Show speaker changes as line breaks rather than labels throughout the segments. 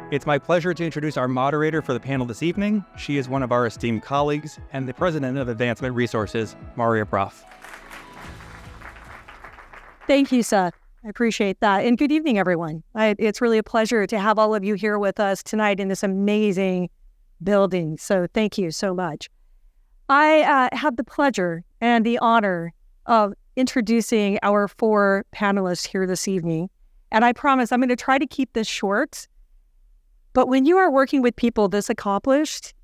It's my pleasure to introduce our moderator for the panel this evening. She is one of our esteemed colleagues and the president of Advancement Resources, Maria Prof.
Thank you, Seth. I appreciate that. And good evening, everyone. It's really a pleasure to have all of you here with us tonight in this amazing building. So thank you so much. I have the pleasure and the honor of introducing our four panelists here this evening. And I promise I'm going to try to keep this short. But when you are working with people this accomplished,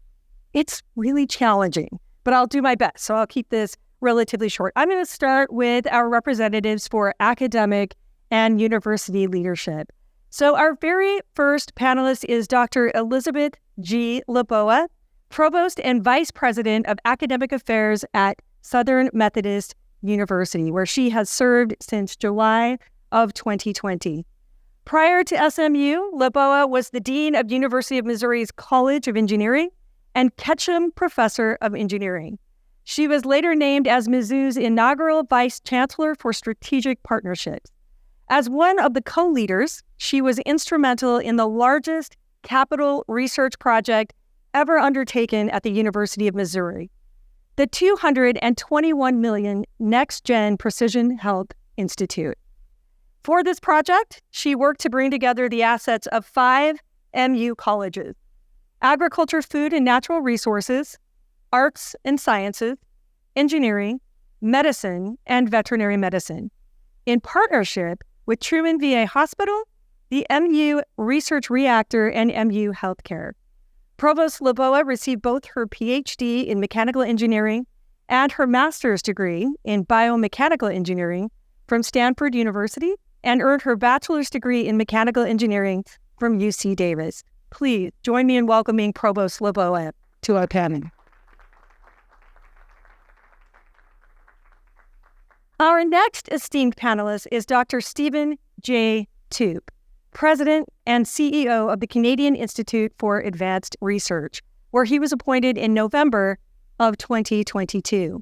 it's really challenging. But I'll do my best. So I'll keep this relatively short. I'm going to start with our representatives for academic and university leadership. So our very first panelist is Dr. Elizabeth G. Laboa, Provost and Vice President of Academic Affairs at Southern Methodist University, where she has served since July of 2020. Prior to SMU, Laboa was the Dean of University of Missouri's College of Engineering and Ketchum Professor of Engineering. She was later named as Mizzou's inaugural Vice Chancellor for Strategic Partnerships. As one of the co-leaders, she was instrumental in the largest capital research project ever undertaken at the University of Missouri, the $221 million Next Gen Precision Health Institute. For this project, she worked to bring together the assets of 5 MU colleges: agriculture, food and natural resources, arts and sciences, engineering, medicine, and veterinary medicine, in partnership with Truman VA Hospital, the MU Research Reactor, and MU Healthcare. Provost Laboa received both her PhD in mechanical engineering and her master's degree in biomechanical engineering from Stanford University, and earned her bachelor's degree in mechanical engineering from UC Davis. Please join me in welcoming Provost Laboa to our panel. Our next esteemed panelist is Dr. Stephen J. Toope, President and CEO of the Canadian Institute for Advanced Research, where he was appointed in November of 2022.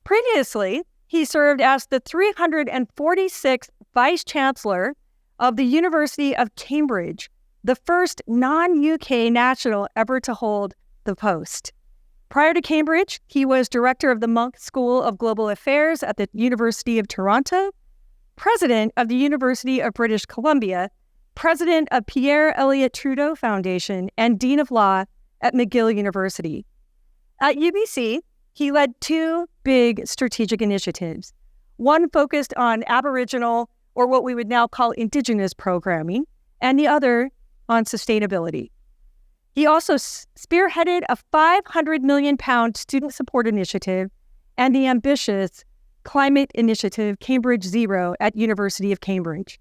Previously, he served as the 346th Vice Chancellor of the University of Cambridge, the first non-UK national ever to hold the post. Prior to Cambridge, he was director of the Munk School of Global Affairs at the University of Toronto, president of the University of British Columbia, president of Pierre Elliott Trudeau Foundation, and dean of law at McGill University. At UBC, he led 2 big strategic initiatives, one focused on Aboriginal, or what we would now call Indigenous programming, and the other on sustainability. He also spearheaded a £500 million student support initiative and the ambitious climate initiative Cambridge Zero at University of Cambridge.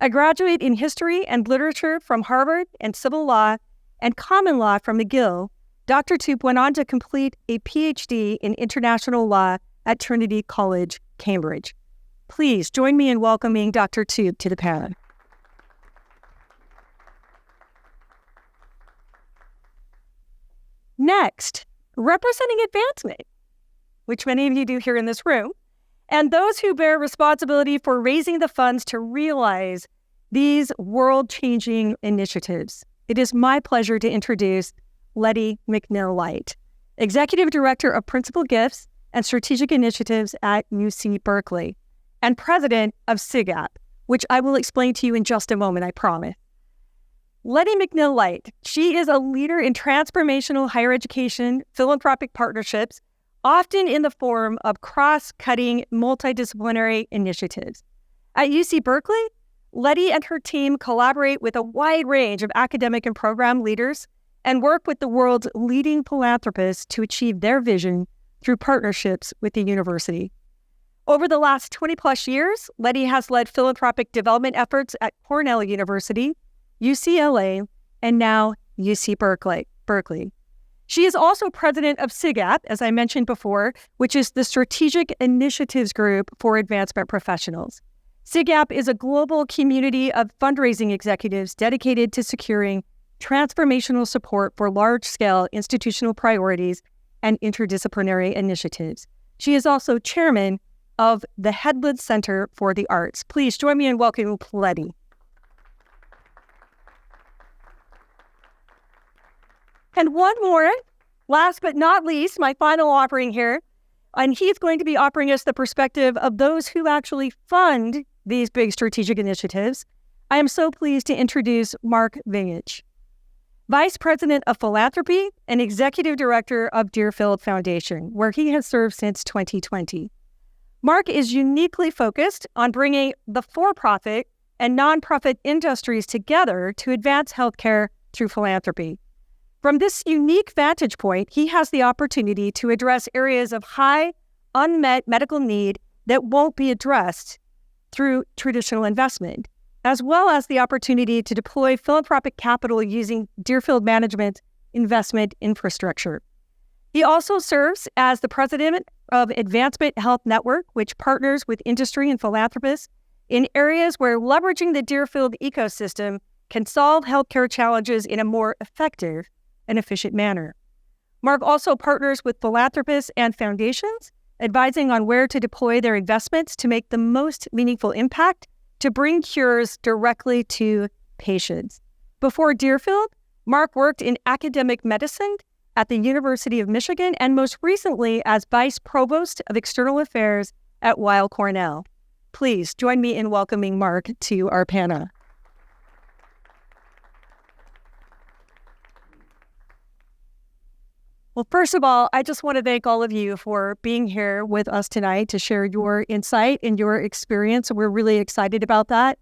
A graduate in history and literature from Harvard and civil law and common law from McGill, Dr. Toope went on to complete a PhD in international law at Trinity College, Cambridge. Please join me in welcoming Dr. Toope to the panel. Next, representing advancement, which many of you do here in this room, and those who bear responsibility for raising the funds to realize these world-changing initiatives. It is my pleasure to introduce Letty McNeil-Light, Executive Director of Principal Gifts and Strategic Initiatives at UC Berkeley, and President of SIGAP, which I will explain to you in just a moment, I promise. Letty McNeil-Light, she is a leader in transformational higher education philanthropic partnerships, often in the form of cross-cutting multidisciplinary initiatives. At UC Berkeley, Letty and her team collaborate with a wide range of academic and program leaders and work with the world's leading philanthropists to achieve their vision through partnerships with the university. Over the last 20 plus years, Letty has led philanthropic development efforts at Cornell University, UCLA, and now UC Berkeley. She is also president of SIGAP, as I mentioned before, which is the Strategic Initiatives Group for Advancement Professionals. SIGAP is a global community of fundraising executives dedicated to securing transformational support for large-scale institutional priorities and interdisciplinary initiatives. She is also chairman of the Headland Center for the Arts. Please join me in welcoming Letty. And one more, last but not least, my final offering here, and he's going to be offering us the perspective of those who actually fund these big strategic initiatives. I am so pleased to introduce Mark Vingich, Vice President of Philanthropy and Executive Director of Deerfield Foundation, where he has served since 2020. Mark is uniquely focused on bringing the for-profit and nonprofit industries together to advance healthcare through philanthropy. From this unique vantage point, he has the opportunity to address areas of high unmet medical need that won't be addressed through traditional investment, as well as the opportunity to deploy philanthropic capital using Deerfield Management investment infrastructure. He also serves as the president of Advancement Health Network, which partners with industry and philanthropists in areas where leveraging the Deerfield ecosystem can solve healthcare challenges in a more effective and efficient manner. Mark also partners with philanthropists and foundations, advising on where to deploy their investments to make the most meaningful impact to bring cures directly to patients. Before Deerfield, Mark worked in academic medicine at the University of Michigan and most recently as Vice Provost of External Affairs at Weill Cornell. Please join me in welcoming Mark to our panel. Well, first of all, I just want to thank all of you for being here with us tonight to share your insight and your experience. We're really excited about that.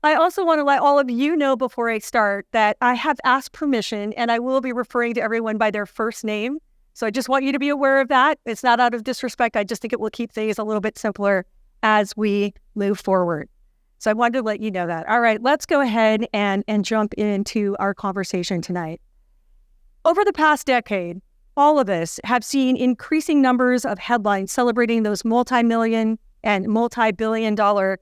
I also want to let all of you know before I start that I have asked permission and I will be referring to everyone by their first name. So I just want you to be aware of that. It's not out of disrespect. I just think it will keep things a little bit simpler as we move forward. So I wanted to let you know that. All right, let's go ahead and jump into our conversation tonight. Over the past decade, all of us have seen increasing numbers of headlines celebrating those multi-million and multi-billion-dollar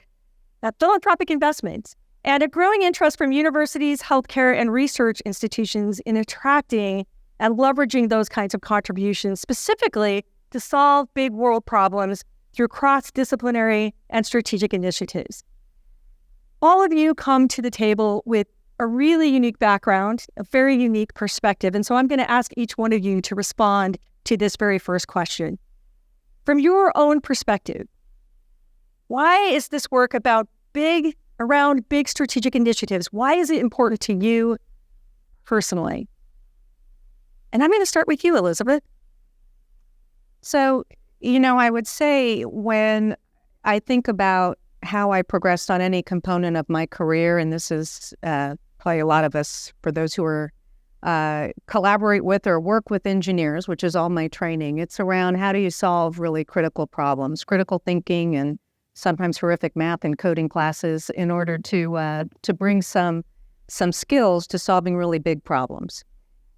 philanthropic investments, and a growing interest from universities, healthcare, and research institutions in attracting and leveraging those kinds of contributions, specifically to solve big world problems through cross-disciplinary and strategic initiatives. All of you come to the table with a really unique background, a very unique perspective. And so I'm going to ask each one of you to respond to this very first question. From your own perspective, why is this work around big strategic initiatives? Why is it important to you personally? And I'm going to start with you, Elizabeth.
So, I would say when I think about how I progressed on any component of my career, and this is probably a lot of us, for those who are collaborate with or work with engineers, which is all my training, it's around how do you solve really critical problems, critical thinking, and sometimes horrific math and coding classes in order to bring some skills to solving really big problems.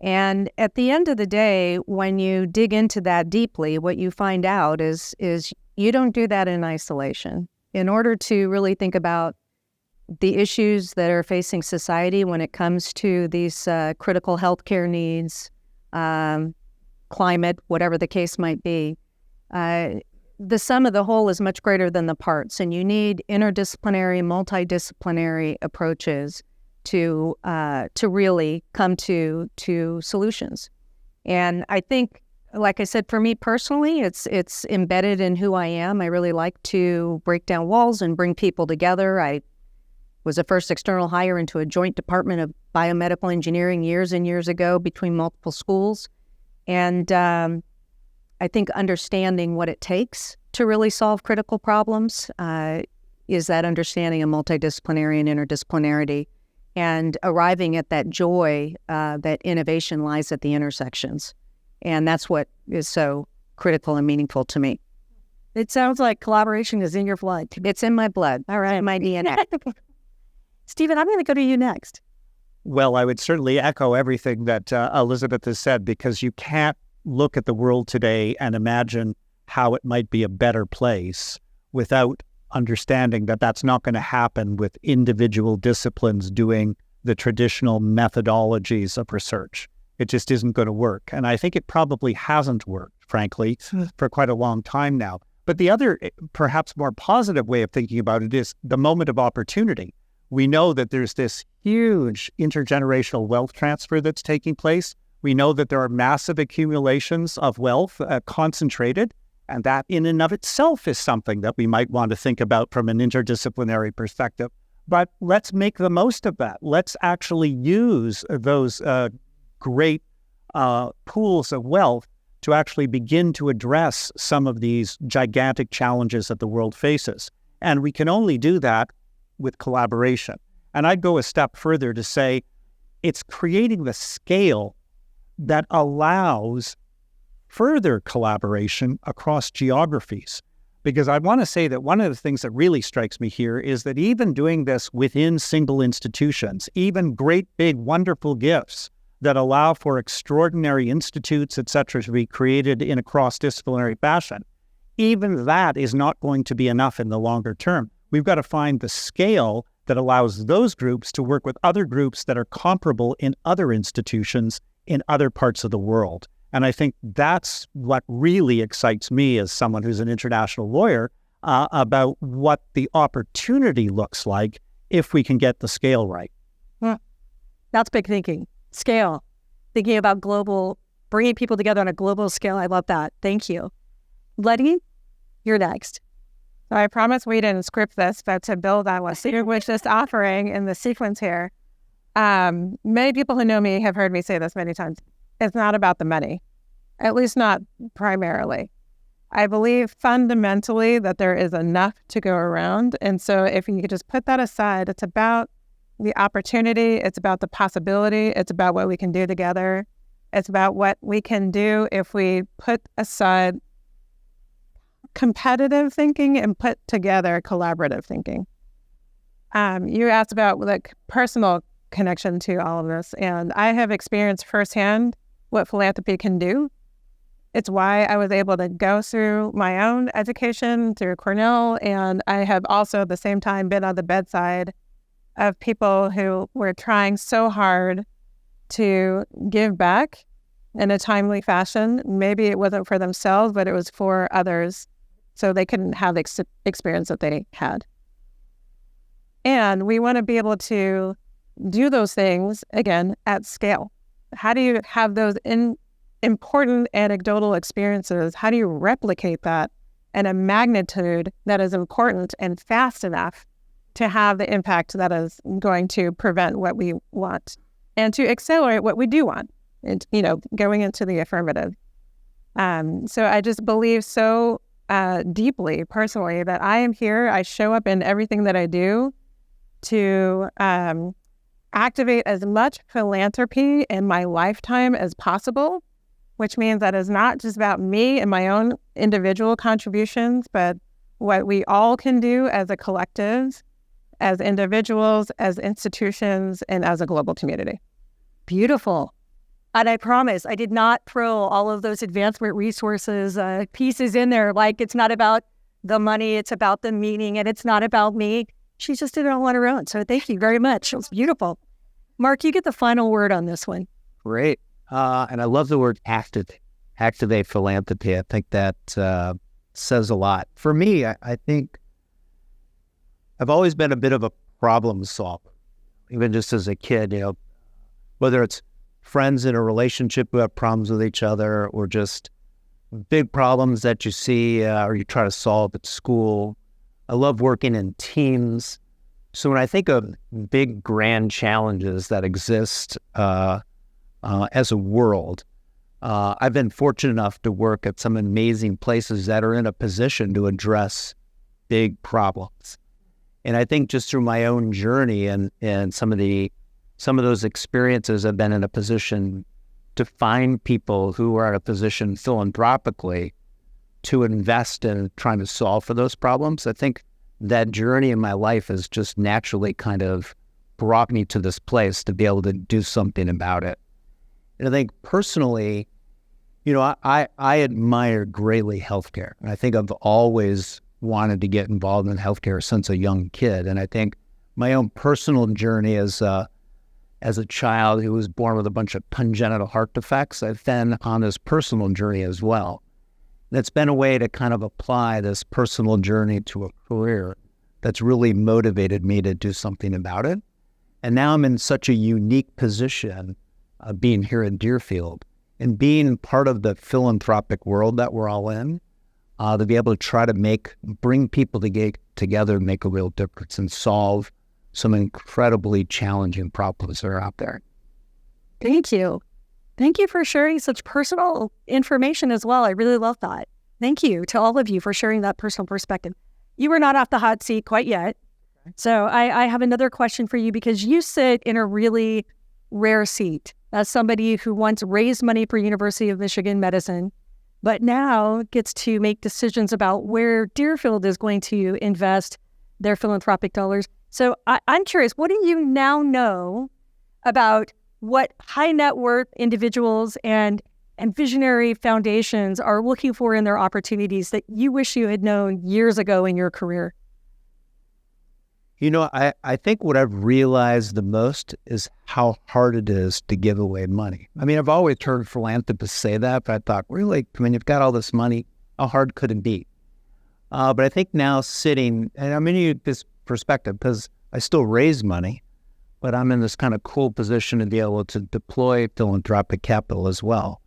And at the end of the day, when you dig into that deeply, what you find out is you don't do that in isolation. In order to really think about the issues that are facing society when it comes to these critical healthcare needs, climate, whatever the case might be, the sum of the whole is much greater than the parts, and you need interdisciplinary, multidisciplinary approaches to really come to solutions. And I think, like I said, for me personally, it's embedded in who I am. I really like to break down walls and bring people together. I was the first external hire into a joint department of biomedical engineering years and years ago between multiple schools. And I think understanding what it takes to really solve critical problems is that understanding of multidisciplinary and interdisciplinarity, and arriving at that joy that innovation lies at the intersections. And that's what is so critical and meaningful to me.
It sounds like collaboration is in your blood.
It's in my blood.
All right.
My DNA.
Stephen, I'm going to go to you next.
Well, I would certainly echo everything that Elizabeth has said, because you can't look at the world today and imagine how it might be a better place without understanding that that's not going to happen with individual disciplines doing the traditional methodologies of research. It just isn't going to work. And I think it probably hasn't worked, frankly, for quite a long time now. But the other, perhaps more positive way of thinking about it is the moment of opportunity. We know that there's this huge intergenerational wealth transfer that's taking place. We know that there are massive accumulations of wealth concentrated, and that in and of itself is something that we might want to think about from an interdisciplinary perspective. But let's make the most of that. Let's actually use those great pools of wealth to actually begin to address some of these gigantic challenges that the world faces. And we can only do that with collaboration. And I'd go a step further to say it's creating the scale that allows further collaboration across geographies. Because I want to say that one of the things that really strikes me here is that even doing this within single institutions, even great, big, wonderful gifts that allow for extraordinary institutes, et cetera, to be created in a cross-disciplinary fashion, even that is not going to be enough in the longer term. We've got to find the scale that allows those groups to work with other groups that are comparable in other institutions in other parts of the world. And I think that's what really excites me as someone who's an international lawyer about what the opportunity looks like if we can get the scale right.
That's big thinking. Scale. Thinking about global, bringing people together on a global scale. I love that. Thank you. Letty, you're next.
So I promise we didn't script this, but to build on what Cedar was just offering in the sequence here, many people who know me have heard me say this many times. It's not about the money, at least not primarily. I believe fundamentally that there is enough to go around. And so if you could just put that aside, it's about the opportunity, it's about the possibility, it's about what we can do together. It's about what we can do if we put aside competitive thinking and put together collaborative thinking. You asked about like personal connection to all of this, and I have experienced firsthand what philanthropy can do. It's why I was able to go through my own education through Cornell, and I have also at the same time been on the bedside of people who were trying so hard to give back in a timely fashion. Maybe it wasn't for themselves, but it was for others, so they couldn't have the experience that they had. And we want to be able to do those things, again, at scale. How do you have those important anecdotal experiences? How do you replicate that in a magnitude that is important and fast enough to have the impact that is going to prevent what we want and to accelerate what we do want, and, going into the affirmative. So I just believe so deeply, personally, that I am here. I show up in everything that I do to activate as much philanthropy in my lifetime as possible, which means that it's not just about me and my own individual contributions, but what we all can do as a collective, as individuals, as institutions, and as a global community.
Beautiful. And I promise I did not throw all of those advancement resources pieces in there. Like, it's not about the money, it's about the meaning, and it's not about me. She just did it all on her own. So thank you very much. It was beautiful. Mark, you get the final word on this one.
Great. And I love the word activate philanthropy. I think that says a lot. For me, I think I've always been a bit of a problem solver, even just as a kid, whether it's friends in a relationship who have problems with each other or just big problems that you see or you try to solve at school. I love working in teams. So when I think of big, grand challenges that exist as a world, I've been fortunate enough to work at some amazing places that are in a position to address big problems. And I think just through my own journey and some of those experiences, I've been in a position to find people who are in a position philanthropically to invest in trying to solve for those problems. I think that journey in my life has just naturally kind of brought me to this place to be able to do something about it. And I think personally, I admire greatly healthcare. And I think I've always wanted to get involved in healthcare since a young kid. And I think my own personal journey as a child who was born with a bunch of congenital heart defects, I've been on this personal journey as well. And it's been a way to kind of apply this personal journey to a career that's really motivated me to do something about it. And now I'm in such a unique position being here in Deerfield and being part of the philanthropic world that we're all in, to be able to try to bring people together, make a real difference, and solve some incredibly challenging problems that are out there.
Thank you. Thank you for sharing such personal information as well. I really love that. Thank you to all of you for sharing that personal perspective. You are not off the hot seat quite yet. So I have another question for you, because you sit in a really rare seat as somebody who once raised money for University of Michigan Medicine, but now gets to make decisions about where Deerfield is going to invest their philanthropic dollars. So I'm curious, what do you now know about what high net worth individuals and visionary foundations are looking for in their opportunities that you wish you had known years ago in your career?
You know, I think what I've realized the most is how hard it is to give away money. I mean, I've always heard philanthropists say that, but I thought, really, I mean, you've got all this money, how hard could it be? But I think now and I'm in this perspective because I still raise money, but I'm in this kind of cool position to be able to deploy philanthropic capital as well.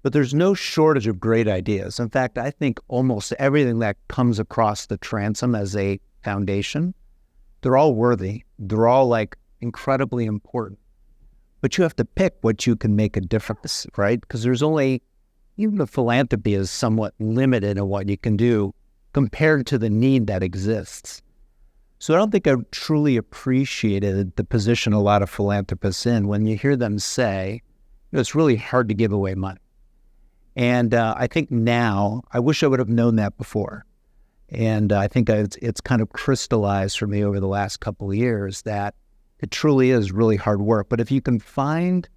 But there's no shortage of great ideas. In fact, I think almost everything that comes across the transom as a foundation, they're all worthy. They're all like incredibly important. But you have to pick what you can make a difference, right? Because even the philanthropy is somewhat limited in what you can do compared to the need that exists. So I don't think I've truly appreciated the position a lot of philanthropists in when you hear them say, it's really hard to give away money. And I think now, I wish I would have known that before. And I think it's kind of crystallized for me over the last couple of years that it truly is really hard work. But if you can find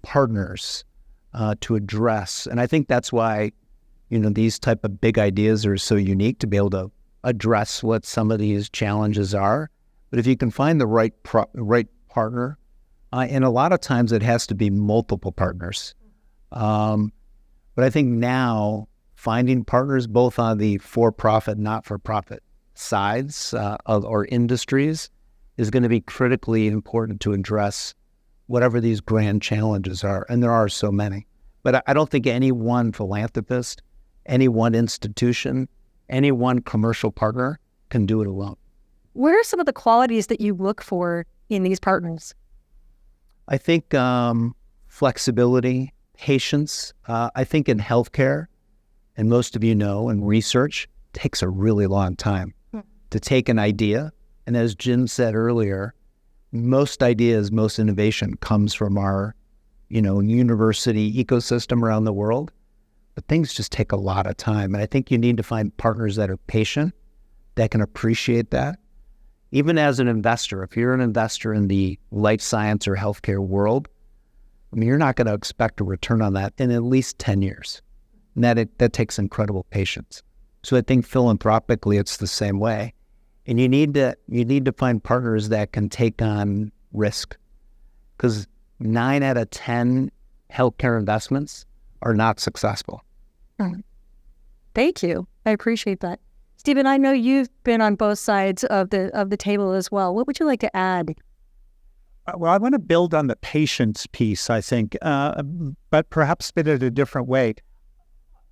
partners to address, and I think that's why, these type of big ideas are so unique, to be able to address what some of these challenges are. But if you can find the right partner, and a lot of times it has to be multiple partners. But I think now finding partners both on the for-profit, not-for-profit sides or industries is going to be critically important to address whatever these grand challenges are. And there are so many. But I don't think any one philanthropist, any one institution, any one commercial partner can do it alone.
What are some of the qualities that you look for in these partners?
I think flexibility, patience. I think in healthcare, and most of you know, in research, takes a really long time to take an idea. And as Jim said earlier, most ideas, most innovation comes from our, university ecosystem around the world. But things just take a lot of time. And I think you need to find partners that are patient, that can appreciate that. Even as an investor, if you're an investor in the life science or healthcare world, you're not going to expect a return on that in at least 10 years. And that takes incredible patience. So I think philanthropically, it's the same way. And you need to find partners that can take on risk, because 9 out of 10 healthcare investments are not successful.
Thank you. I appreciate that. Stephen, I know you've been on both sides of the table as well. What would you like to add?
Well, I want to build on the patience piece, I think, but perhaps spin it a different way.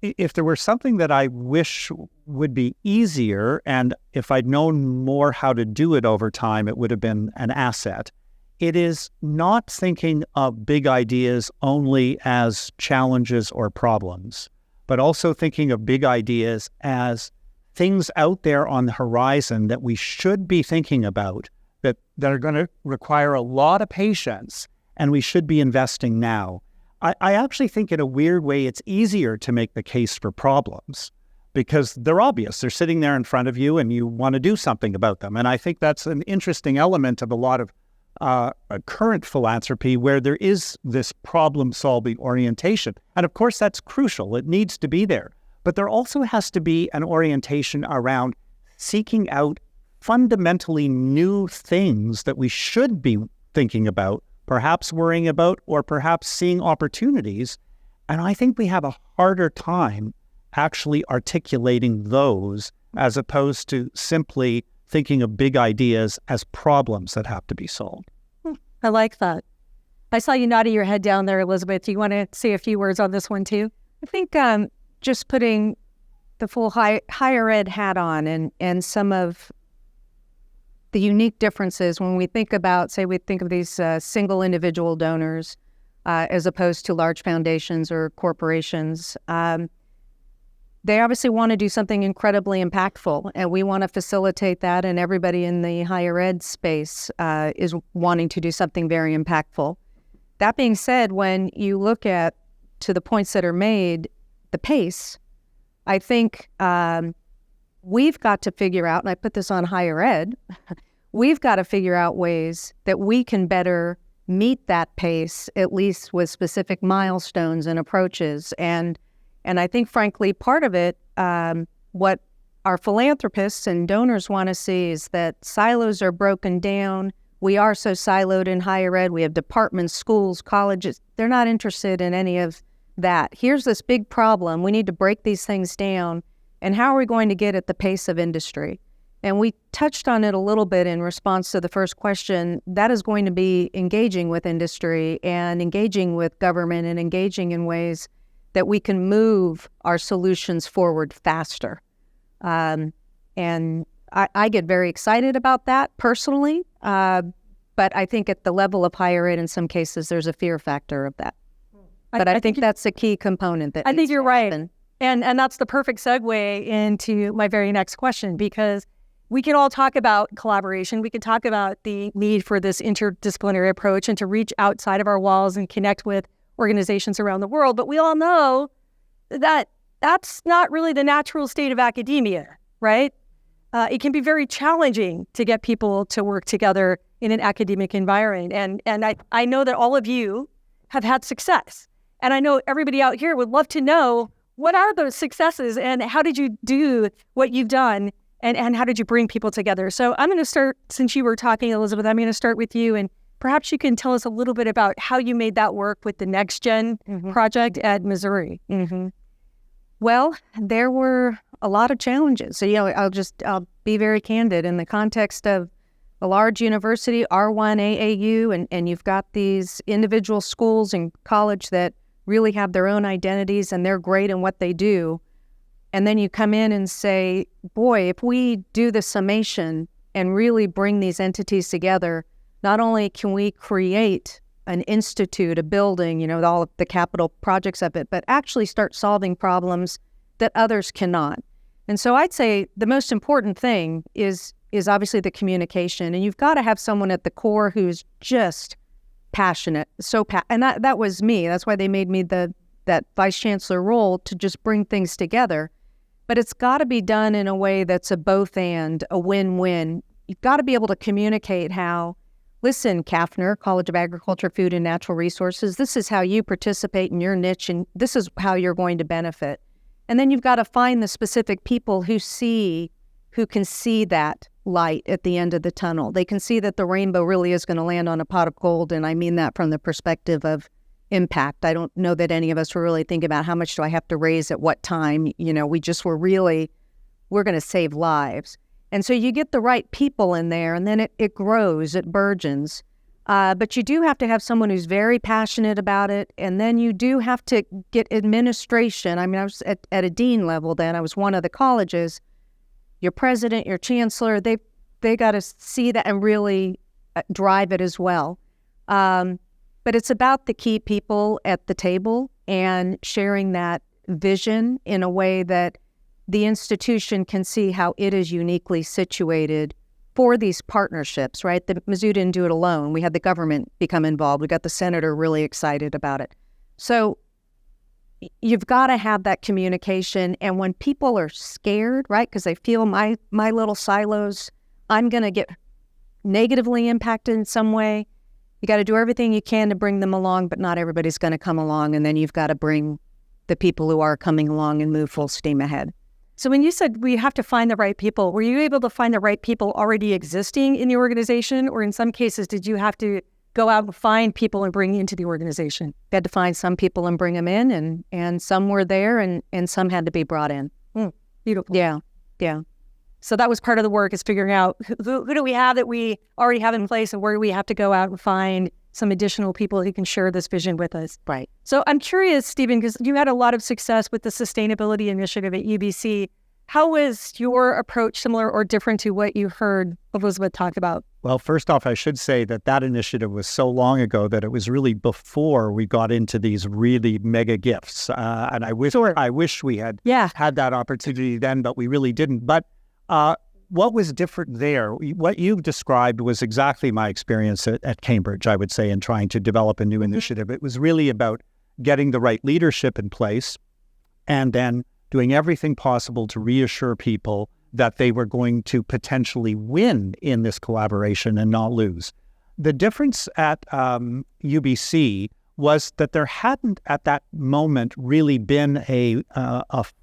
If there were something that I wish would be easier, and if I'd known more how to do it over time, it would have been an asset. It is not thinking of big ideas only as challenges or problems, but also thinking of big ideas as things out there on the horizon that we should be thinking about that are going to require a lot of patience, and we should be investing now. I actually think in a weird way it's easier to make the case for problems because they're obvious. They're sitting there in front of you and you want to do something about them. And I think that's an interesting element of a lot of current philanthropy where there is this problem-solving orientation. And of course, that's crucial. It needs to be there. But there also has to be an orientation around seeking out fundamentally new things that we should be thinking about, perhaps worrying about, or perhaps seeing opportunities. And I think we have a harder time actually articulating those as opposed to simply thinking of big ideas as problems that have to be solved.
I like that. I saw you nodding your head down there, Elizabeth. Do you want to say a few words on this one too?
I think just putting the full higher ed hat on and some of the unique differences when we think about, say, we think of these single individual donors as opposed to large foundations or corporations. They obviously want to do something incredibly impactful, and we want to facilitate that, and everybody in the higher ed space is wanting to do something very impactful. That being said, when you look at, to the points that are made, the pace, I think we've got to figure out, and I put this on higher ed, we've got to figure out ways that we can better meet that pace, at least with specific milestones and approaches. And I think, frankly, part of it, what our philanthropists and donors want to see is that silos are broken down. We are so siloed in higher ed. We have departments, schools, colleges. They're not interested in any of that. Here's this big problem. We need to break these things down. And how are we going to get at the pace of industry? And we touched on it a little bit in response to the first question. That is going to be engaging with industry and engaging with government and engaging in ways that we can move our solutions forward faster. And I get very excited about that personally, but I think at the level of higher ed, in some cases, there's a fear factor of that. But I think that's a key component. That
I think you're right.
Happen.
And that's the perfect segue into my very next question, because we can all talk about collaboration. We can talk about the need for this interdisciplinary approach and to reach outside of our walls and connect with organizations around the world. But we all know that that's not really the natural state of academia, right? It can be very challenging to get people to work together in an academic environment. And I know that all of you have had success. And I know everybody out here would love to know, what are those successes and how did you do what you've done and how did you bring people together? So I'm going to start, since you were talking, Elizabeth, I'm going to start with you, and perhaps you can tell us a little bit about how you made that work with the Next Gen project at Missouri.
Well, there were a lot of challenges. So, I'll be very candid. In the context of a large university, R1 AAU, and you've got these individual schools and college that really have their own identities and they're great in what they do. And then you come in and say, boy, if we do the summation and really bring these entities together, not only can we create an institute, a building, all of the capital projects of it, but actually start solving problems that others cannot. And so I'd say the most important thing is obviously the communication. And you've got to have someone at the core who's just passionate, and that was me. That's why they made me that vice chancellor role, to just bring things together. But it's got to be done in a way that's a both and, a win-win. You've got to be able to communicate how, listen, CAFNR, College of Agriculture, Food and Natural Resources, this is how you participate in your niche, and this is how you're going to benefit. And then you've got to find the specific people who can see that light at the end of the tunnel. They can see that the rainbow really is going to land on a pot of gold, and I mean that from the perspective of impact. I don't know that any of us were really thinking about how much do I have to raise at what time. We just were really, we're going to save lives. And so you get the right people in there, and then it grows, it burgeons. But you do have to have someone who's very passionate about it, and then you do have to get administration. I mean, I was at a dean level then. I was one of the colleges. Your president, your chancellor, they got to see that and really drive it as well. But it's about the key people at the table and sharing that vision in a way that the institution can see how it is uniquely situated for these partnerships, right? The Mizzou didn't do it alone. We had the government become involved. We got the senator really excited about it. So you've got to have that communication. And when people are scared, right, because they feel my little silos, I'm going to get negatively impacted in some way, you got to do everything you can to bring them along, but not everybody's going to come along. And then you've got to bring the people who are coming along and move full steam ahead.
So when you said we have to find the right people, were you able to find the right people already existing in the organization? Or in some cases, did you have to go out and find people and bring into the organization?
We had to find some people and bring them in, and some were there and some had to be brought in.
Beautiful.
Yeah.
So that was part of the work, is figuring out who do we have that we already have in place, and where do we have to go out and find some additional people who can share this vision with us.
Right.
So I'm curious, Stephen, because you had a lot of success with the sustainability initiative at UBC. How was your approach similar or different to what you heard Elizabeth talk about?
Well, first off, I should say that initiative was so long ago that it was really before we got into these really mega gifts. And I wish we had had that opportunity then, but we really didn't. But what was different there, what you've described was exactly my experience at Cambridge, I would say, in trying to develop a new initiative. It was really about getting the right leadership in place and then doing everything possible to reassure people that they were going to potentially win in this collaboration and not lose. The difference at UBC was that there hadn't at that moment really been a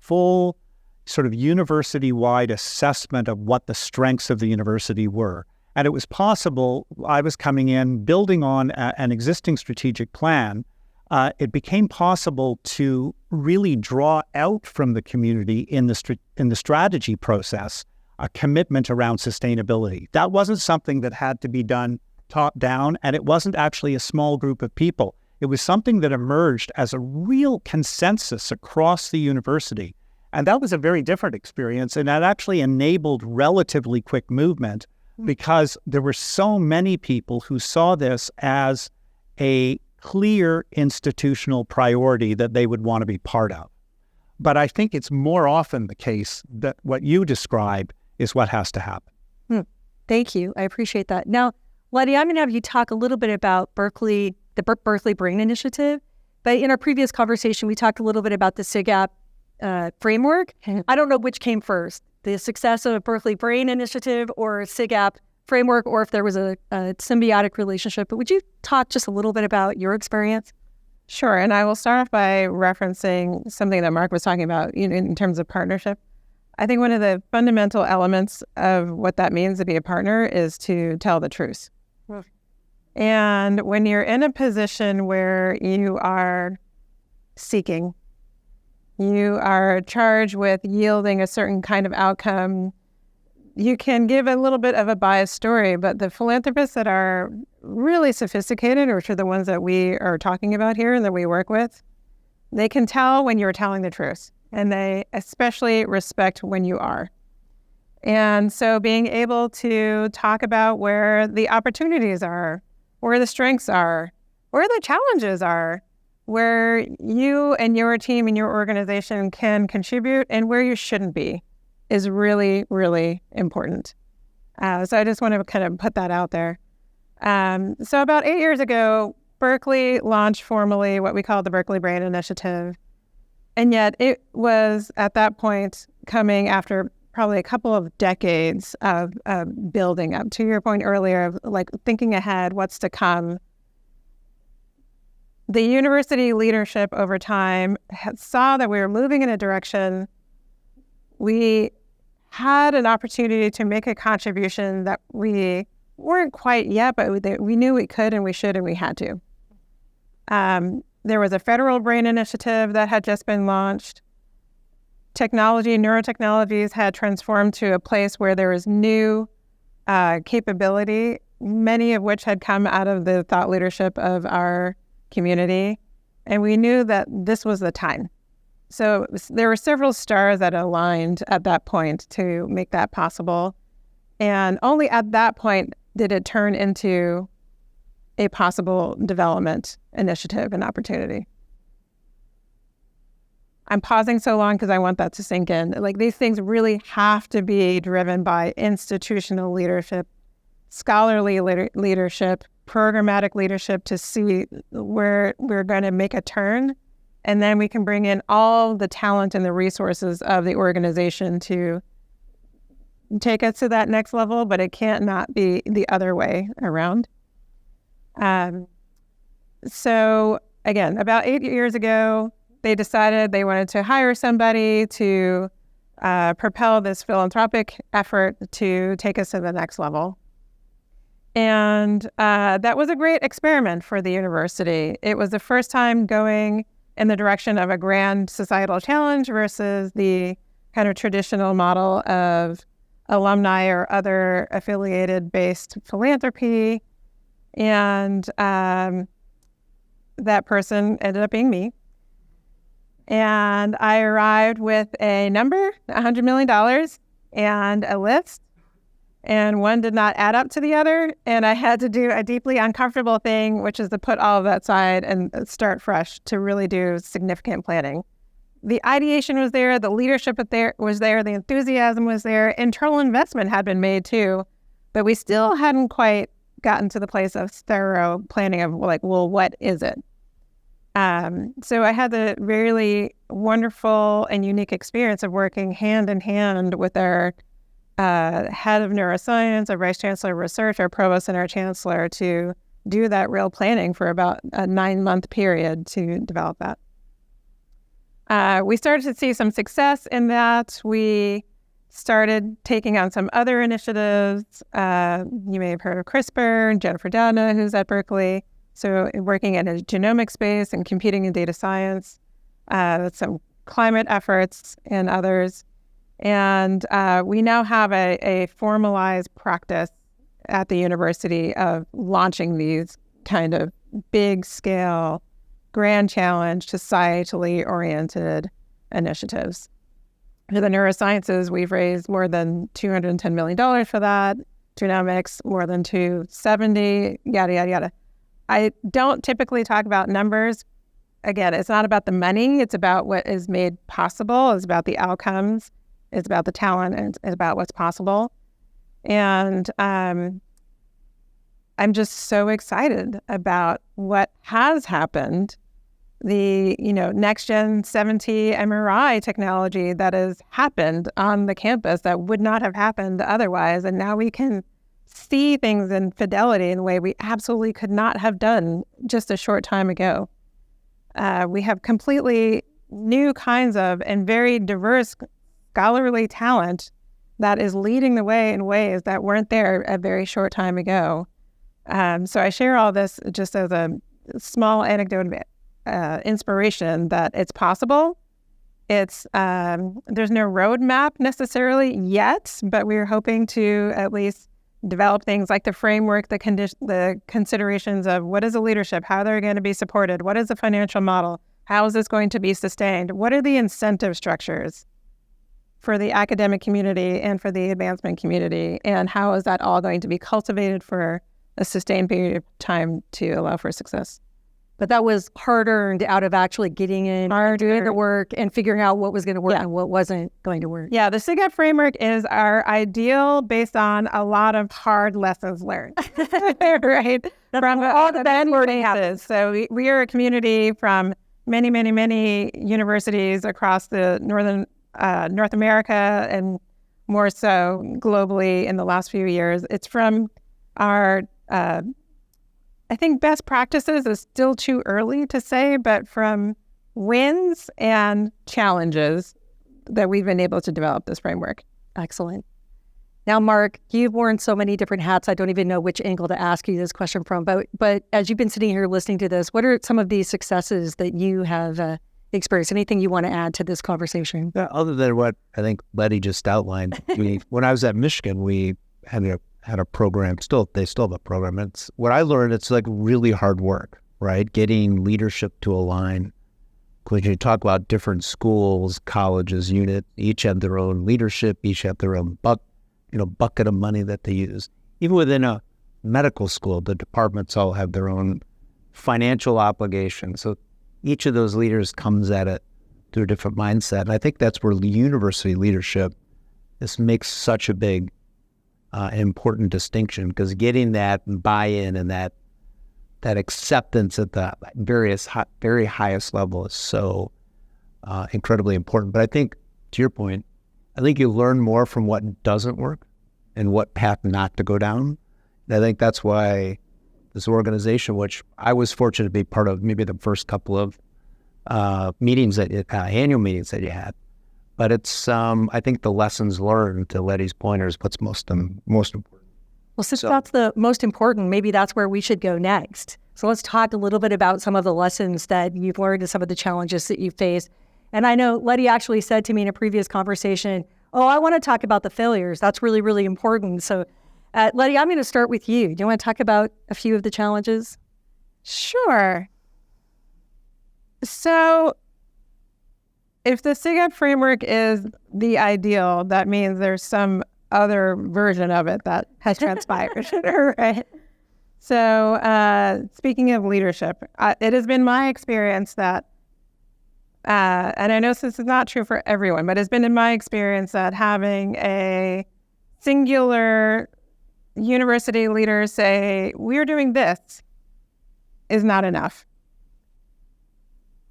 full sort of university-wide assessment of what the strengths of the university were. And it was possible, I was coming in, building on an existing strategic plan, it became possible to really draw out from the community in the strategy process a commitment around sustainability. That wasn't something that had to be done top down, and it wasn't actually a small group of people. It was something that emerged as a real consensus across the university. And that was a very different experience, and that actually enabled relatively quick movement because there were so many people who saw this as a clear institutional priority that they would want to be part of. But I think it's more often the case that what you described is what has to happen.
Thank you. I appreciate that. Now, Letty, I'm going to have you talk a little bit about Berkeley, the Berkeley Brain Initiative. But in our previous conversation, we talked a little bit about the SIGAP framework. I don't know which came first, the success of Berkeley Brain Initiative or SIGAP framework, or if there was a symbiotic relationship. But would you talk just a little bit about your experience?
Sure. And I will start off by referencing something that Mark was talking about in terms of partnership. I think one of the fundamental elements of what that means to be a partner is to tell the truth. And when you're in a position where you are seeking, you are charged with yielding a certain kind of outcome, you can give a little bit of a biased story, but the philanthropists that are really sophisticated, which are the ones that we are talking about here and that we work with, they can tell when you're telling the truth, and they especially respect when you are. And so being able to talk about where the opportunities are, where the strengths are, where the challenges are, where you and your team and your organization can contribute and where you shouldn't be is really, really important. So I just want to kind of put that out there. So about 8 years ago, Berkeley launched formally what we call the Berkeley Brain Initiative. And yet it was at that point coming after probably a couple of decades of building up. To your point earlier of like thinking ahead, what's to come. The university leadership over time saw that we were moving in a direction. We had an opportunity to make a contribution that we weren't quite yet, but we knew we could and we should and we had to. There was a federal brain initiative that had just been launched. Technology, neurotechnologies had transformed to a place where there was new capability, many of which had come out of the thought leadership of our community. And we knew that this was the time. So there were several stars that aligned at that point to make that possible. And only at that point did it turn into a possible development initiative and opportunity. I'm pausing so long because I want that to sink in. Like these things really have to be driven by institutional leadership, scholarly leadership, programmatic leadership to see where we're going to make a turn. And then we can bring in all the talent and the resources of the organization to take us to that next level, but it can't not be the other way around. So again, about 8 years ago, they decided they wanted to hire somebody to propel this philanthropic effort to take us to the next level. And that was a great experiment for the university. It was the first time going in the direction of a grand societal challenge versus the kind of traditional model of alumni or other affiliated-based philanthropy. And that person ended up being me. And I arrived with a number, $100 million, and a list. And one did not add up to the other. And I had to do a deeply uncomfortable thing, which is to put all of that aside and start fresh to really do significant planning. The ideation was there, the leadership was there, the enthusiasm was there, internal investment had been made too, but we still hadn't quite gotten to the place of thorough planning of like, well, what is it? So I had the really wonderful and unique experience of working hand in hand with our head of neuroscience, our vice chancellor of research, our provost, and our chancellor to do that real planning for about a 9-month period to develop that. We started to see some success in that. We started taking on some other initiatives. You may have heard of CRISPR and Jennifer Doudna, who's at Berkeley. So working in a genomic space and computing in data science, some climate efforts and others. And we now have a formalized practice at the university of launching these kind of big scale, grand challenge, societally oriented initiatives. For the neurosciences, we've raised more than $210 million for that. Genomics, more than $270, yada, yada, yada. I don't typically talk about numbers. Again, it's not about the money. It's about what is made possible. It's about the outcomes. It's about the talent, and it's about what's possible. And I'm just so excited about what has happened. The next gen 7T MRI technology that has happened on the campus that would not have happened otherwise, and now we can see things in fidelity in a way we absolutely could not have done just a short time ago. We have completely new kinds of and very diverse scholarly talent that is leading the way in ways that weren't there a very short time ago. So I share all this just as a small anecdote of inspiration that it's possible. It's there's no roadmap necessarily yet, but we're hoping to at least develop things like the framework, the considerations of what is the leadership, how they're going to be supported, what is the financial model, how is this going to be sustained, what are the incentive structures for the academic community and for the advancement community, and how is that all going to be cultivated for a sustained period of time to allow for success.
But that was hard-earned out of actually getting in, doing the work, and figuring out what was going to work and what wasn't going to work.
Yeah, the SIGEP framework is our ideal based on a lot of hard lessons learned, right? From all the bad learning happens. So we are a community from many, many, many universities across the North America and more so globally in the last few years. It's from our I think best practices is still too early to say, but from wins and challenges that we've been able to develop this framework.
Excellent. Now, Mark, you've worn so many different hats. I don't even know which angle to ask you this question from. But as you've been sitting here listening to this, what are some of the successes that you have experienced? Anything you want to add to this conversation?
Yeah, other than what I think Letty just outlined, when I was at Michigan, we had a program. They still have a program. It's what I learned. It's like really hard work, right? Getting leadership to align. When you talk about different schools, colleges, unit, each have their own leadership. Each have their own bucket of money that they use. Even within a medical school, the departments all have their own financial obligations. So each of those leaders comes at it through a different mindset. And I think that's where university leadership makes such a big important distinction, because getting that buy-in and that acceptance at the very highest level is so incredibly important. But I think, to your point, I think you learn more from what doesn't work and what path not to go down. And I think that's why this organization, which I was fortunate to be part of, maybe the first couple of annual meetings that you had. But it's, I think the lessons learned, to Letty's point, is what's most important.
Well, since that's the most important, maybe that's where we should go next. So let's talk a little bit about some of the lessons that you've learned and some of the challenges that you faced. And I know Letty actually said to me in a previous conversation, I want to talk about the failures. That's really, really important. So Letty, I'm going to start with you. Do you want to talk about a few of the challenges?
Sure. So if the SIGAP framework is the ideal, that means there's some other version of it that has transpired, right? So speaking of leadership, it has been my experience that, and I know this is not true for everyone, but it's been in my experience that having a singular university leader say, we're doing this, is not enough.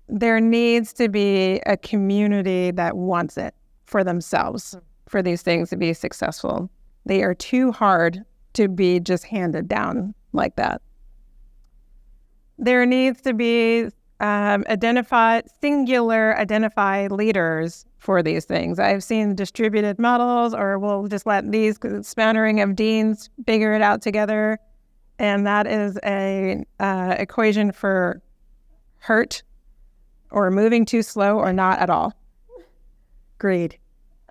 There needs to be a community that wants it for themselves, for these things to be successful. They are too hard to be just handed down like that. There needs to be singular identified leaders for these things. I've seen distributed models, or we'll just let these smattering of deans figure it out together. And that is a equation for hurt or moving too slow or not at all.
Agreed.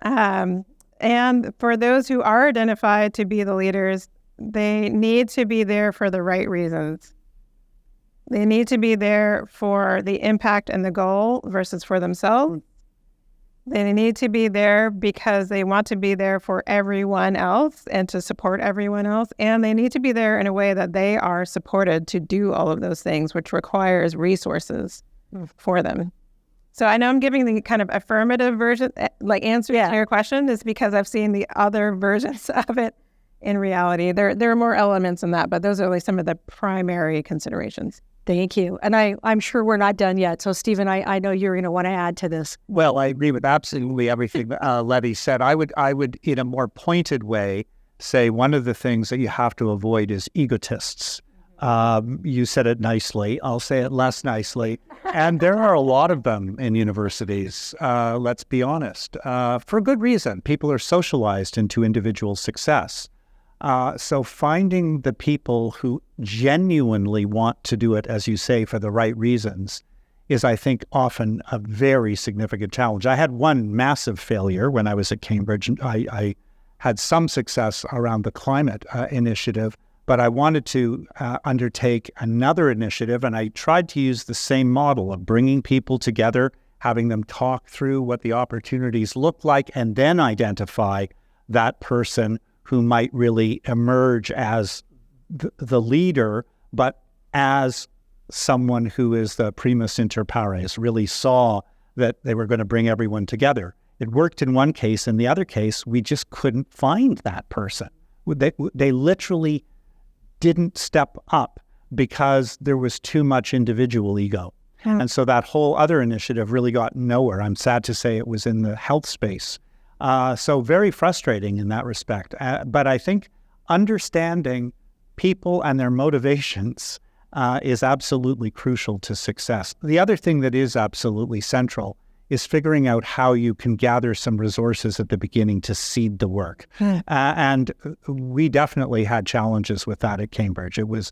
And for those who are identified to be the leaders, they need to be there for the right reasons. They need to be there for the impact and the goal versus for themselves. They need to be there because they want to be there for everyone else and to support everyone else. And they need to be there in a way that they are supported to do all of those things, which requires resources for them. So I know I'm giving the kind of affirmative version, like answer to your question, is because I've seen the other versions of it in reality. There are more elements in that, but those are like some of the primary considerations.
Thank you. And I'm sure we're not done yet. So, Stephen, I know you're going to want to add to this.
Well, I agree with absolutely everything Letty said. I would, in a more pointed way, say one of the things that you have to avoid is egotists. You said it nicely. I'll say it less nicely. And there are a lot of them in universities, let's be honest, for good reason. People are socialized into individual success. So finding the people who genuinely want to do it, as you say, for the right reasons is, I think, often a very significant challenge. I had one massive failure when I was at Cambridge. I had some success around the climate initiative, but I wanted to undertake another initiative, and I tried to use the same model of bringing people together, having them talk through what the opportunities look like, and then identify that person who might really emerge as the leader, but as someone who is the primus inter pares, really saw that they were going to bring everyone together. It worked in one case. In the other case, we just couldn't find that person. They literally didn't step up because there was too much individual ego. And so that whole other initiative really got nowhere. I'm sad to say it was in the health space. So very frustrating in that respect. But I think understanding people and their motivations is absolutely crucial to success. The other thing that is absolutely central is figuring out how you can gather some resources at the beginning to seed the work. And we definitely had challenges with that at Cambridge. It was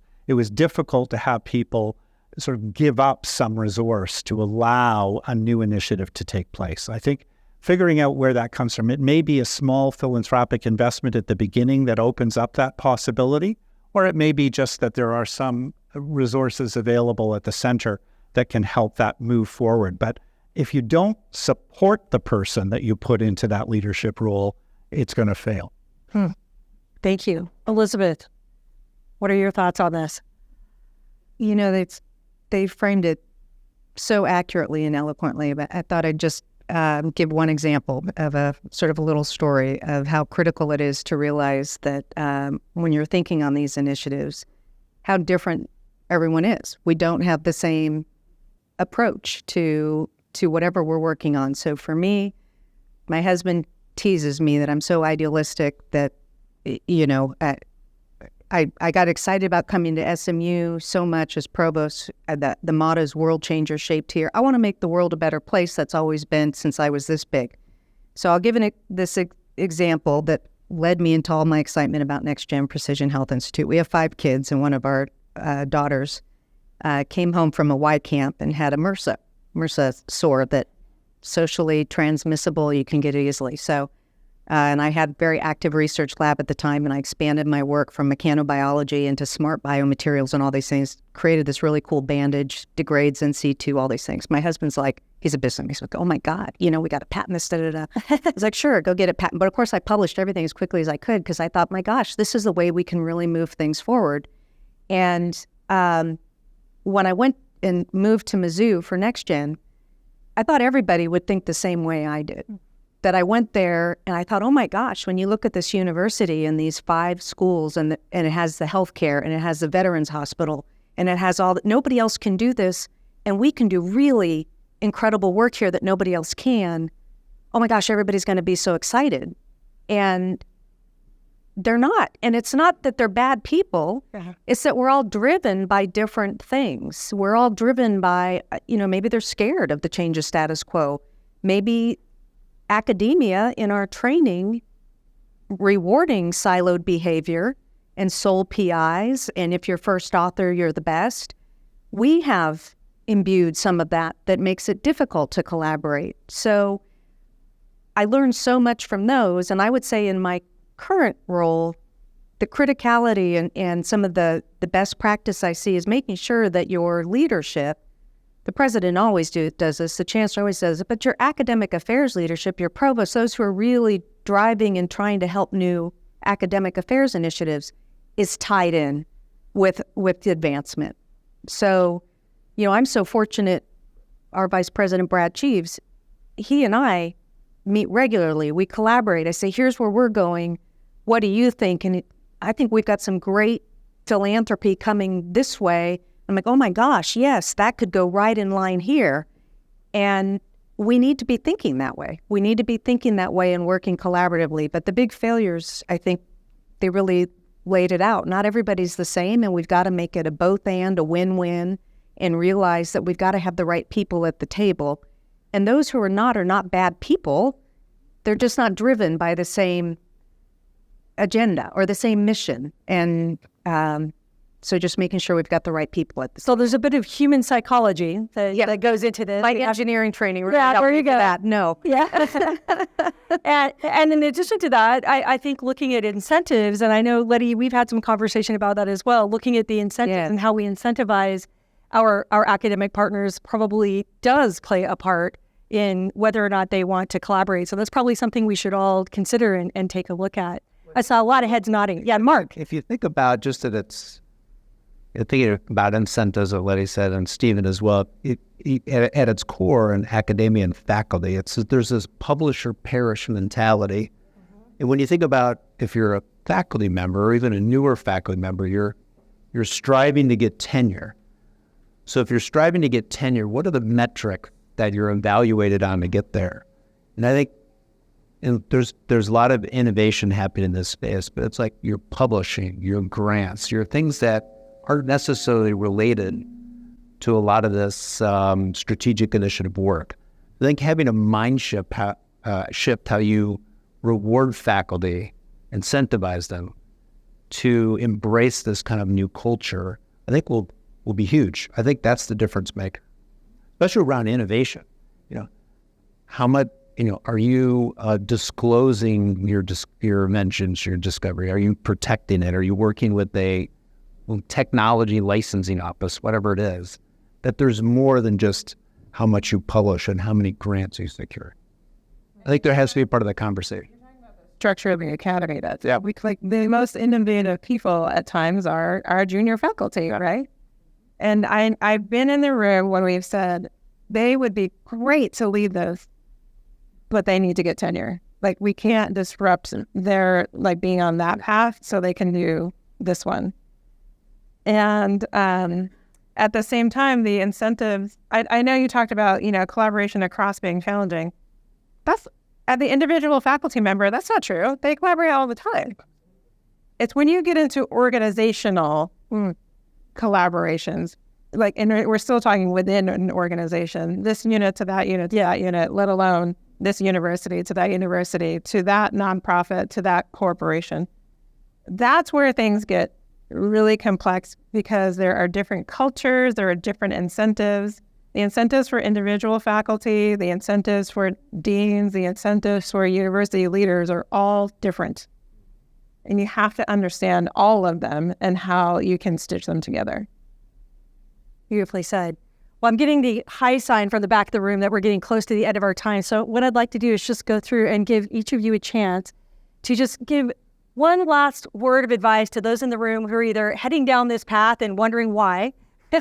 difficult to have people sort of give up some resource to allow a new initiative to take place. I think figuring out where that comes from, it may be a small philanthropic investment at the beginning that opens up that possibility, or it may be just that there are some resources available at the center that can help that move forward. But if you don't support the person that you put into that leadership role, it's going to fail.
Thank you. Elizabeth, what are your thoughts on this?
You know, they framed it so accurately and eloquently, but I thought I'd just give one example of a sort of a little story of how critical it is to realize that when you're thinking on these initiatives, how different everyone is. We don't have the same approach to whatever we're working on. So for me, my husband teases me that I'm so idealistic that, you know, I got excited about coming to SMU so much as provost, that the motto is world changer shaped here. I want to make the world a better place. That's always been since I was this big. So I'll give this example that led me into all my excitement about NextGen Precision Health Institute. We have 5 kids, and one of our daughters came home from a Y camp and had a MRSA sore that socially transmissible, you can get easily. So And I had a very active research lab at the time, and I expanded my work from mechanobiology into smart biomaterials and all these things, created this really cool bandage, degrades in situ, all these things. My husband's like, he's a businessman. He's like, oh my God, we got to patent this, da-da-da. I was like, sure, go get it patent. But of course, I published everything as quickly as I could because I thought, my gosh, this is the way we can really move things forward. And when I went and moved to Mizzou for NextGen, I thought everybody would think the same way I did. That I went there and I thought, oh my gosh, when you look at this university and these 5 schools and it has the healthcare and it has the Veterans Hospital and it has all that, nobody else can do this, and we can do really incredible work here that nobody else can. Oh my gosh, everybody's going to be so excited. And they're not. And it's not that they're bad people.
Uh-huh.
It's that we're all driven by different things. We're all driven by, maybe they're scared of the change of status quo. Maybe academia in our training rewarding siloed behavior and sole PIs, and if you're first author, you're the best. We have imbued some of that makes it difficult to collaborate. So I learned so much from those, and I would say in my current role, the criticality and some of the best practice I see is making sure that your leadership, the president always does this, the chancellor always does it, but your academic affairs leadership, your provost, those who are really driving and trying to help new academic affairs initiatives, is tied in with the advancement. So, I'm so fortunate, our Vice President, Brad Cheeves, he and I meet regularly. We collaborate. I say, here's where we're going. What do you think? And I think we've got some great philanthropy coming this way. I'm like, oh my gosh, yes, that could go right in line here. And we need to be thinking that way. We need to be thinking that way and working collaboratively. But the big failures, I think they really laid it out. Not everybody's the same, and we've got to make it a both and, a win-win, and realize that we've got to have the right people at the table. And those who are not bad people. They're just not driven by the same agenda or the same mission. And so just making sure we've got the right people at the
So there's a bit of human psychology that goes into this.
like engineering training. Really
there you go.
That. No.
Yeah. and in addition to that, I think looking at incentives, and I know, Letty, we've had some conversation about that as well, looking at the incentives and how we incentivize our academic partners probably does play a part in whether or not they want to collaborate. So that's probably something we should all consider and take a look at. I saw a lot of heads nodding. Yeah, Mark.
If you think about just that thinking about incentives, what Letty said, and Stephen as well, at its core in academia and faculty, there's this publisher-perish mentality. And when you think about if you're a faculty member or even a newer faculty member, you're striving to get tenure. So if you're striving to get tenure, what are the metrics that you're evaluated on to get there? And I think there's a lot of innovation happening in this space, but it's like your publishing, your grants, your things that aren't necessarily related to a lot of this strategic initiative work. I think having a mind shift how you reward faculty, incentivize them to embrace this kind of new culture, I think will be huge. I think that's the difference maker, especially around innovation. How much, are you disclosing your inventions, your discovery? Are you protecting it? Are you working with a technology licensing office, whatever it is, that there's more than just how much you publish and how many grants you secure? I think there has to be a part of that conversation.
Structure of the academy. The most innovative people at times are our junior faculty, right? And I've been in the room when we've said they would be great to lead those, but they need to get tenure. Like, we can't disrupt their being on that path so they can do this one. And at the same time, the incentives, I know you talked about, collaboration across being challenging. That's, at the individual faculty member, that's not true. They collaborate all the time. It's when you get into organizational collaborations, and we're still talking within an organization, this unit to that unit to that unit, let alone this university to that university, to that nonprofit, to that corporation. That's where things get really complex, because there are different cultures, there are different incentives, The incentives for individual faculty, the incentives for deans, the incentives for university leaders are all different. And you have to understand all of them and how you can stitch them together.
Beautifully said. Well, I'm getting the high sign from the back of the room that we're getting close to the end of our time. So what I'd like to do is just go through and give each of you a chance to just give one last word of advice to those in the room who are either heading down this path and wondering why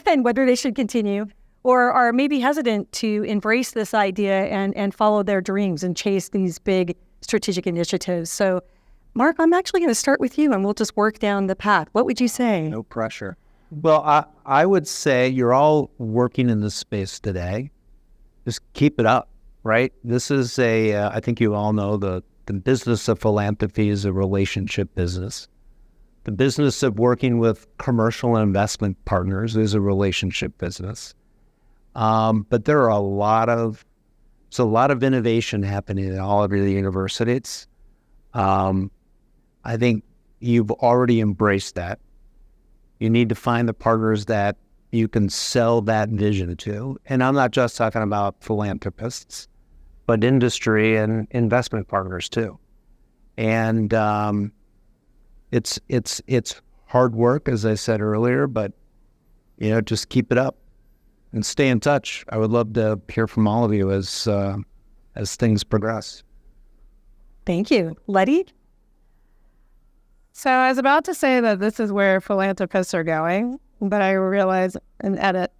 and whether they should continue, or are maybe hesitant to embrace this idea and follow their dreams and chase these big strategic initiatives. So, Mark, I'm actually going to start with you and we'll just work down the path. What would you say?
No pressure. Well, I would say you're all working in this space today. Just keep it up, right? This is I think you all know the business of philanthropy is a relationship business. The business of working with commercial and investment partners is a relationship business. But there are a lot of innovation happening at all of the universities. I think you've already embraced that. You need to find the partners that you can sell that vision to. And I'm not just talking about philanthropists, but industry and investment partners too. And it's hard work, as I said earlier, but just keep it up and stay in touch. I would love to hear from all of you as things progress.
Thank you. Letty?
So I was about to say that this is where philanthropists are going, but I realize and edit,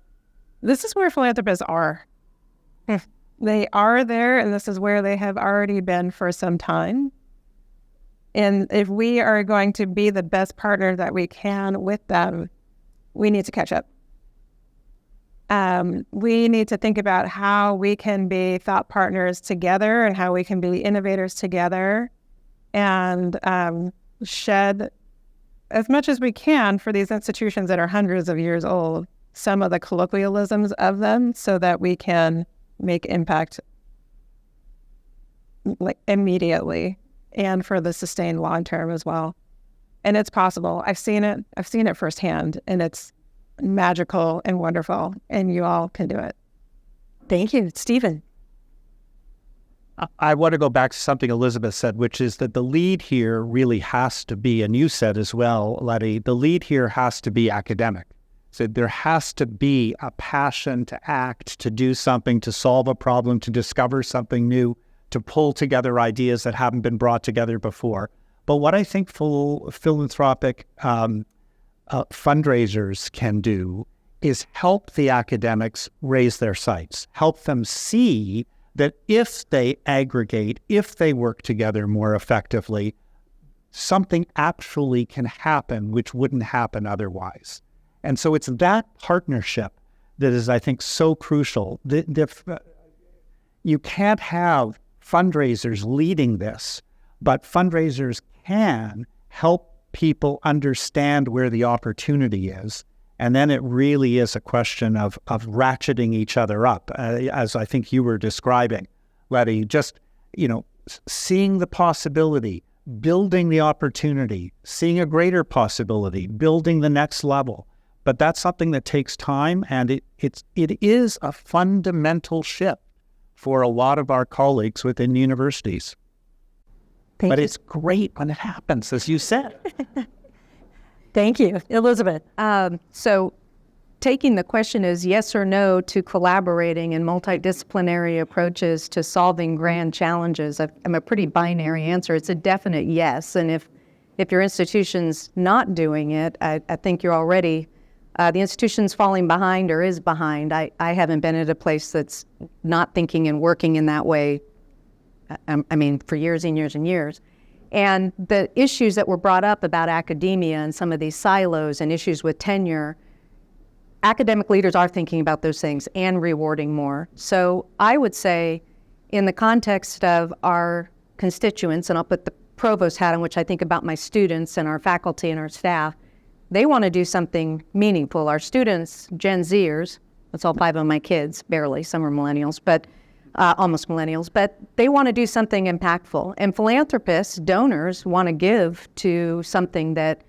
this is where philanthropists are. They are there, and this is where they have already been for some time. And if we are going to be the best partner that we can with them, we need to catch up. We need to think about how we can be thought partners together and how we can be innovators together and shed as much as we can for these institutions that are hundreds of years old, some of the colloquialisms of them so that we can make impact like immediately and for the sustained long term as well. And it's possible. I've seen it firsthand, and it's magical and wonderful, and you all can do it.
Thank you. Stephen?
I want to go back to something Elizabeth said, which is that the lead here really has to be, and you said as well, Letty, the lead here has to be academic. So there has to be a passion to act, to do something, to solve a problem, to discover something new, to pull together ideas that haven't been brought together before. But what I think philanthropic fundraisers can do is help the academics raise their sights, help them see that if they aggregate, if they work together more effectively, something actually can happen which wouldn't happen otherwise. And so it's that partnership that is, I think, so crucial. You can't have fundraisers leading this, but fundraisers can help people understand where the opportunity is. And then it really is a question of ratcheting each other up, as I think you were describing, Letty, just, seeing the possibility, building the opportunity, seeing a greater possibility, building the next level. But that's something that takes time, and it is a fundamental shift for a lot of our colleagues within universities. But it's great when it happens, as you said.
Thank you. Elizabeth?
So taking the question as yes or no to collaborating in multidisciplinary approaches to solving grand challenges, I'm a pretty binary answer. It's a definite yes. And if your institution's not doing it, I think you're already, the institution's falling behind or is behind. I haven't been at a place that's not thinking and working in that way, for years and years and years. And the issues that were brought up about academia and some of these silos and issues with tenure, academic leaders are thinking about those things and rewarding more. So I would say in the context of our constituents, and I'll put the provost hat on, which I think about my students and our faculty and our staff, they want to do something meaningful. Our students, Gen Zers, that's all 5 of my kids, barely, some are millennials, but almost millennials, but they want to do something impactful. And philanthropists, donors, want to give to something that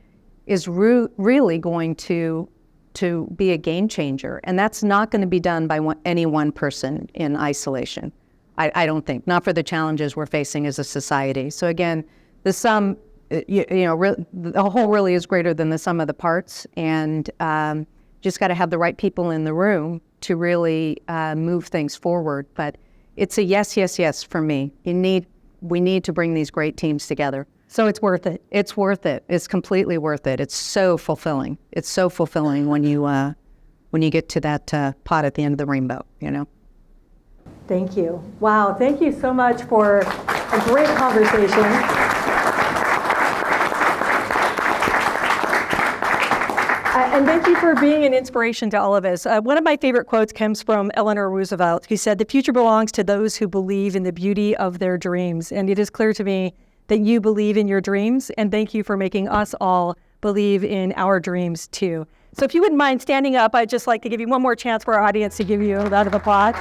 is really going to to be a game changer. And that's not going to be done by any one person in isolation. I don't think, not for the challenges we're facing as a society. So again, the sum, the whole really is greater than the sum of the parts, and just got to have the right people in the room to really move things forward. But it's a yes, yes, yes for me. We need to bring these great teams together.
So it's worth it.
It's worth it. It's completely worth it. It's so fulfilling. It's so fulfilling when you get to that pot at the end of the rainbow,
Thank you. Wow, thank you so much for a great conversation. And thank you for being an inspiration to all of us. One of my favorite quotes comes from Eleanor Roosevelt, who said, "The future belongs to those who believe in the beauty of their dreams." And it is clear to me that you believe in your dreams, and thank you for making us all believe in our dreams too. So if you wouldn't mind standing up, I'd just like to give you one more chance for our audience to give you a round of applause.